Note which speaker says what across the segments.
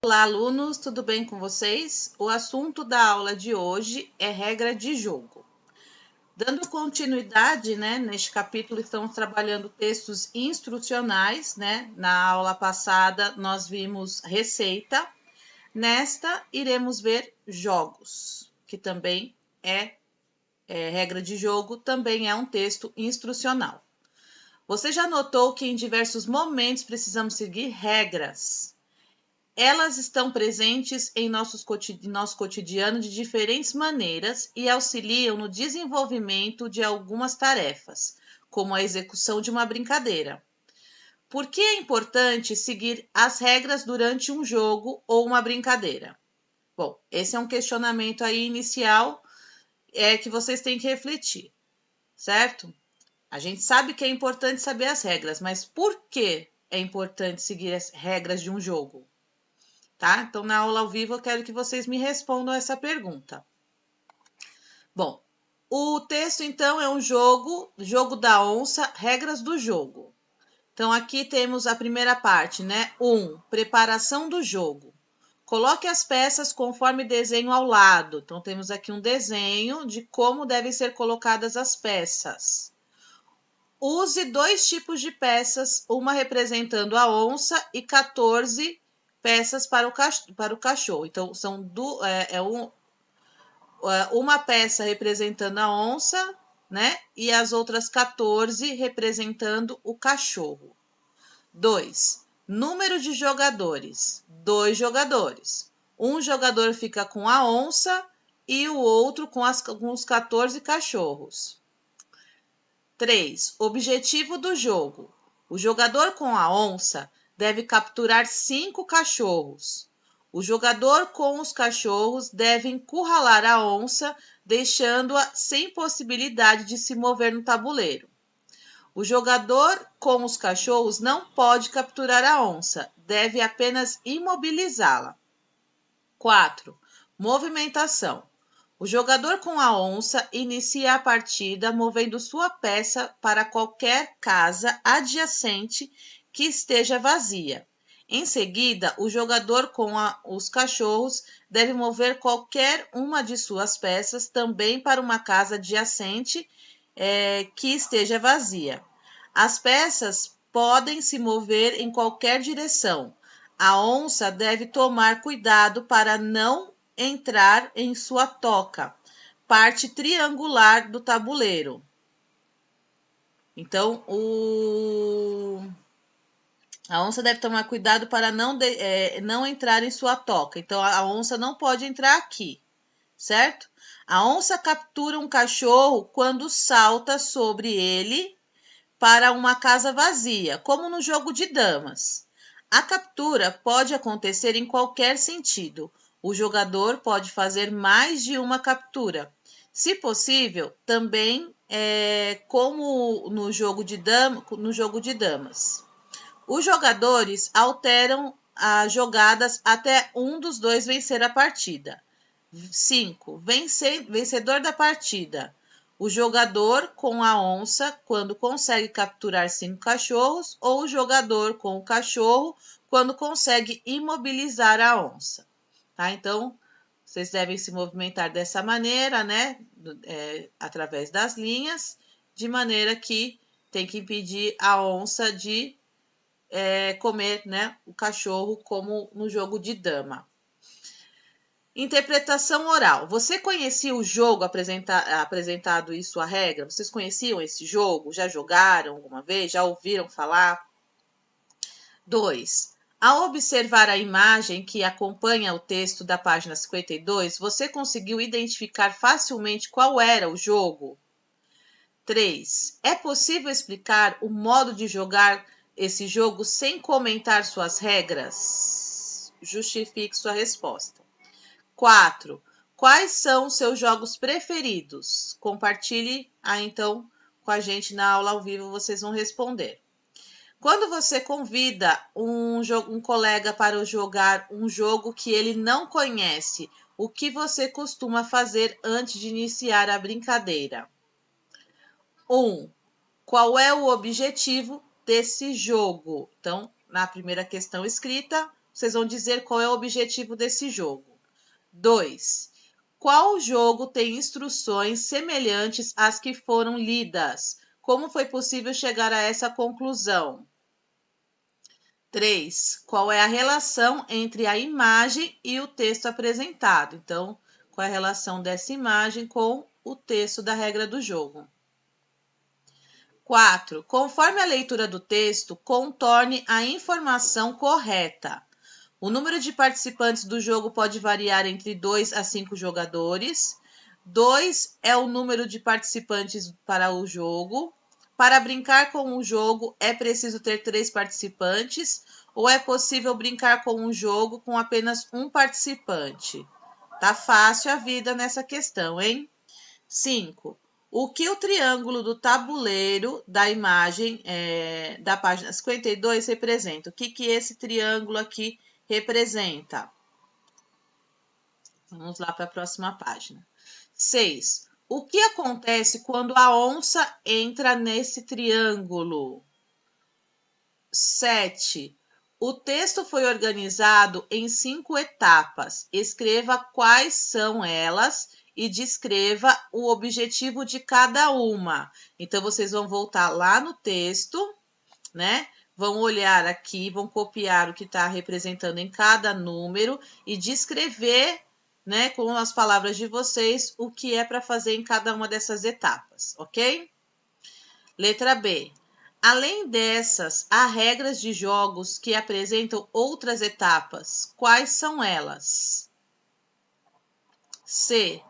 Speaker 1: Olá, alunos, tudo bem com vocês? O assunto da aula de hoje é regra de jogo. Dando continuidade, neste capítulo estamos trabalhando textos instrucionais, Na aula passada nós vimos receita. Nesta iremos ver jogos, que também é regra de jogo, também é um texto instrucional. Você já notou que em diversos momentos precisamos seguir regras? Elas estão presentes em nosso cotidiano de diferentes maneiras e auxiliam no desenvolvimento de algumas tarefas, como a execução de uma brincadeira. Por que é importante seguir as regras durante um jogo ou uma brincadeira? Bom, esse é um questionamento aí inicial que vocês têm que refletir, certo? A gente sabe que é importante saber as regras, mas por que é importante seguir as regras de um jogo? Tá? Então, na aula ao vivo, eu quero que vocês me respondam essa pergunta. Bom, o texto, então, é um jogo da onça, regras do jogo. Então, aqui temos a primeira parte, 1. Preparação do jogo. Coloque as peças conforme desenho ao lado. Então, temos aqui um desenho de como devem ser colocadas as peças. Use 2 tipos de peças, uma representando a onça e 14 peças para o cachorro. Então, são uma peça representando a onça, E as outras 14 representando o cachorro. 2. Número de jogadores. 2 jogadores. Um jogador fica com a onça e o outro com os 14 cachorros. 3. Objetivo do jogo. O jogador com a onça deve capturar 5 cachorros. O jogador com os cachorros deve encurralar a onça, deixando-a sem possibilidade de se mover no tabuleiro. O jogador com os cachorros não pode capturar a onça, deve apenas imobilizá-la. 4. Movimentação. O jogador com a onça inicia a partida movendo sua peça para qualquer casa adjacente que esteja vazia. Em seguida, o jogador com os cachorros deve mover qualquer uma de suas peças também para uma casa adjacente que esteja vazia. As peças podem se mover em qualquer direção. A onça deve tomar cuidado para não entrar em sua toca, parte triangular do tabuleiro. Então, a onça deve tomar cuidado para não entrar em sua toca. Então, a onça não pode entrar aqui, certo? A onça captura um cachorro quando salta sobre ele para uma casa vazia, como no jogo de damas. A captura pode acontecer em qualquer sentido. O jogador pode fazer mais de uma captura. Se possível, também como no jogo de damas. Os jogadores alteram as jogadas até um dos dois vencer a partida. 5. Vencedor da partida. O jogador com a onça quando consegue capturar 5 cachorros ou o jogador com o cachorro quando consegue imobilizar a onça. Tá? Então, vocês devem se movimentar dessa maneira, através das linhas, de maneira que tem que impedir a onça de comer, o cachorro, como no jogo de dama. Interpretação oral. Você conhecia o jogo apresentado e sua regra? Vocês conheciam esse jogo? Já jogaram alguma vez? Já ouviram falar? 2. Ao observar a imagem que acompanha o texto da página 52, você conseguiu identificar facilmente qual era o jogo? 3. É possível explicar o modo de jogar esse jogo sem comentar suas regras? Justifique sua resposta. 4. Quais são os seus jogos preferidos? Compartilhe então com a gente na aula ao vivo, vocês vão responder. Quando você convida um colega para jogar um jogo que ele não conhece, o que você costuma fazer antes de iniciar a brincadeira? 1. Qual é o objetivo desse jogo? Então, na primeira questão escrita, vocês vão dizer qual é o objetivo desse jogo. 2. Qual jogo tem instruções semelhantes às que foram lidas? Como foi possível chegar a essa conclusão? 3. Qual é a relação entre a imagem e o texto apresentado? Então, qual é a relação dessa imagem com o texto da regra do jogo? 4. Conforme a leitura do texto, contorne a informação correta. O número de participantes do jogo pode variar entre 2 a 5 jogadores. 2 é o número de participantes para o jogo. Para brincar com o jogo, é preciso ter 3 participantes ou é possível brincar com um jogo com apenas um participante? Tá fácil a vida nessa questão, hein? 5. O que o triângulo do tabuleiro da imagem da página 52 representa? O que esse triângulo aqui representa? Vamos lá para a próxima página. 6. O que acontece quando a onça entra nesse triângulo? 7. O texto foi organizado em 5 etapas. Escreva quais são elas e descreva o objetivo de cada uma. Então, vocês vão voltar lá no texto, né? Vão olhar aqui, vão copiar o que está representando em cada número e descrever, né, com as palavras de vocês, o que é para fazer em cada uma dessas etapas, ok? Letra B. Além dessas, há regras de jogos que apresentam outras etapas. Quais são elas? C.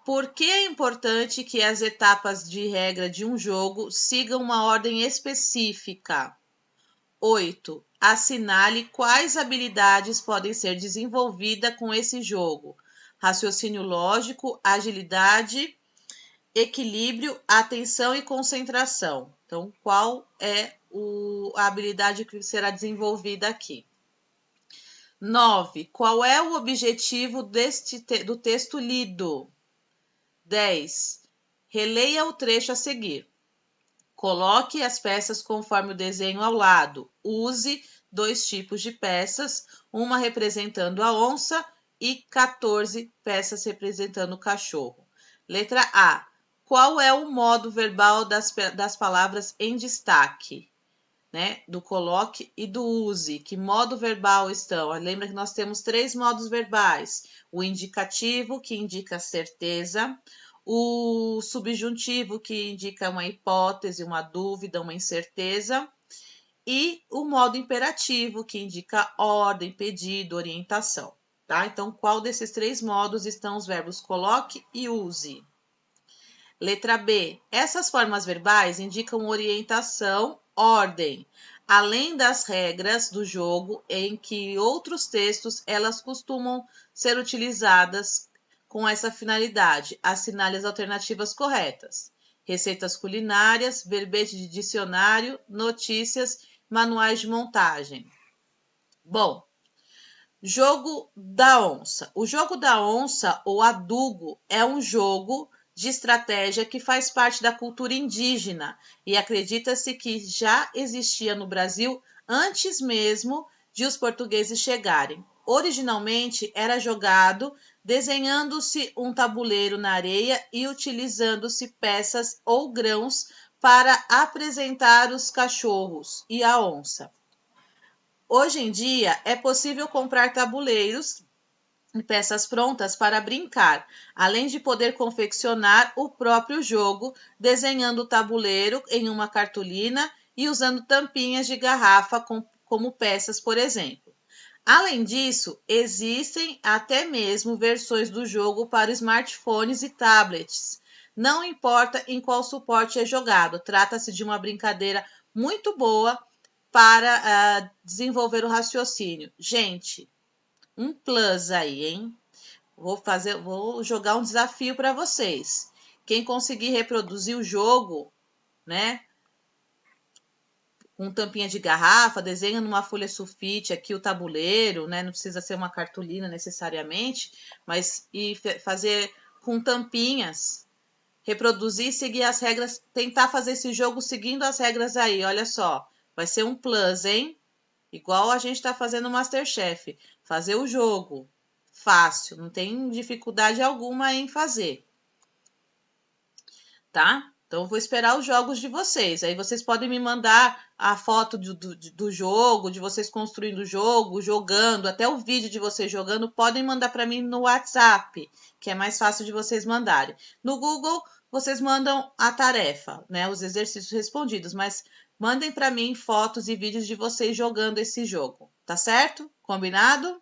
Speaker 1: Por que é importante que as etapas de regra de um jogo sigam uma ordem específica? 8. Assinale quais habilidades podem ser desenvolvidas com esse jogo. Raciocínio lógico, agilidade, equilíbrio, atenção e concentração. Então, qual é a habilidade que será desenvolvida aqui? 9. Qual é o objetivo do texto lido? 10. Releia o trecho a seguir. Coloque as peças conforme o desenho ao lado. Use 2 tipos de peças, uma representando a onça e 14 peças representando o cachorro. Letra A. Qual é o modo verbal das palavras em destaque? Né? Do coloque e do use. Que modo verbal estão? Lembra que nós temos 3 modos verbais. O indicativo, que indica certeza. O subjuntivo, que indica uma hipótese, uma dúvida, uma incerteza. E o modo imperativo, que indica ordem, pedido, orientação. Tá? Então, qual desses 3 modos estão os verbos coloque e use? Letra B. Essas formas verbais indicam orientação, ordem, além das regras do jogo em que outros textos elas costumam ser utilizadas com essa finalidade. Assinale as alternativas corretas. Receitas culinárias, verbete de dicionário, notícias, manuais de montagem. Bom, jogo da onça. O jogo da onça, ou adugo, é um jogo de estratégia que faz parte da cultura indígena e acredita-se que já existia no Brasil antes mesmo de os portugueses chegarem. Originalmente era jogado desenhando-se um tabuleiro na areia e utilizando-se peças ou grãos para apresentar os cachorros e a onça. Hoje em dia é possível comprar tabuleiros e peças prontas para brincar, além de poder confeccionar o próprio jogo, desenhando o tabuleiro em uma cartolina e usando tampinhas de garrafa como peças, por exemplo. Além disso, existem até mesmo versões do jogo para smartphones e tablets. Não importa em qual suporte é jogado, trata-se de uma brincadeira muito boa para desenvolver o raciocínio. Gente, um plus aí, hein? Vou jogar um desafio para vocês. Quem conseguir reproduzir o jogo, né? Com tampinha de garrafa, desenha numa folha sulfite aqui o tabuleiro, né? Não precisa ser uma cartolina necessariamente, mas fazer com tampinhas, reproduzir, seguir as regras, tentar fazer esse jogo seguindo as regras aí, olha só. Vai ser um plus, hein? igual a gente está fazendo o MasterChef. Fazer o jogo, fácil, não tem dificuldade alguma em fazer, tá? Então, eu vou esperar os jogos de vocês. Aí vocês podem me mandar a foto do jogo, de vocês construindo o jogo, jogando, até o vídeo de vocês jogando, podem mandar para mim no WhatsApp, que é mais fácil de vocês mandarem. No Google, vocês mandam a tarefa, né? Os exercícios respondidos, mas mandem para mim fotos e vídeos de vocês jogando esse jogo, tá certo? Combinado?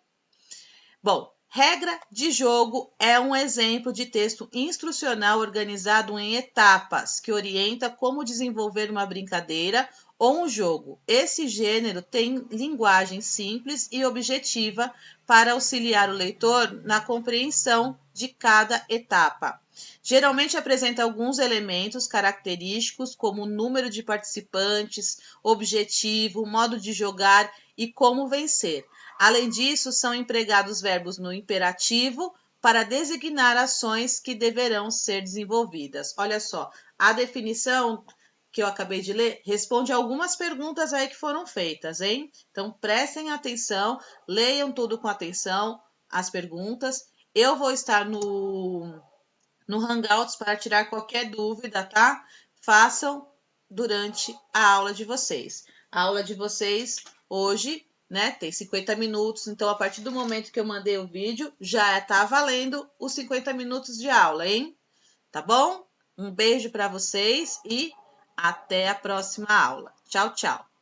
Speaker 1: Bom, regra de jogo é um exemplo de texto instrucional organizado em etapas que orienta como desenvolver uma brincadeira ou um jogo. Esse gênero tem linguagem simples e objetiva para auxiliar o leitor na compreensão de cada etapa. Geralmente apresenta alguns elementos característicos, como o número de participantes, objetivo, modo de jogar e como vencer. Além disso, são empregados verbos no imperativo para designar ações que deverão ser desenvolvidas. Olha só, a definição que eu acabei de ler responde a algumas perguntas aí que foram feitas, hein? Então, prestem atenção, leiam tudo com atenção, as perguntas. Eu vou estar no Hangouts para tirar qualquer dúvida, tá? Façam durante a aula de vocês. A aula de vocês hoje, né, tem 50 minutos, então a partir do momento que eu mandei o vídeo, já tá valendo os 50 minutos de aula, hein? Tá bom? Um beijo para vocês e até a próxima aula. Tchau, tchau.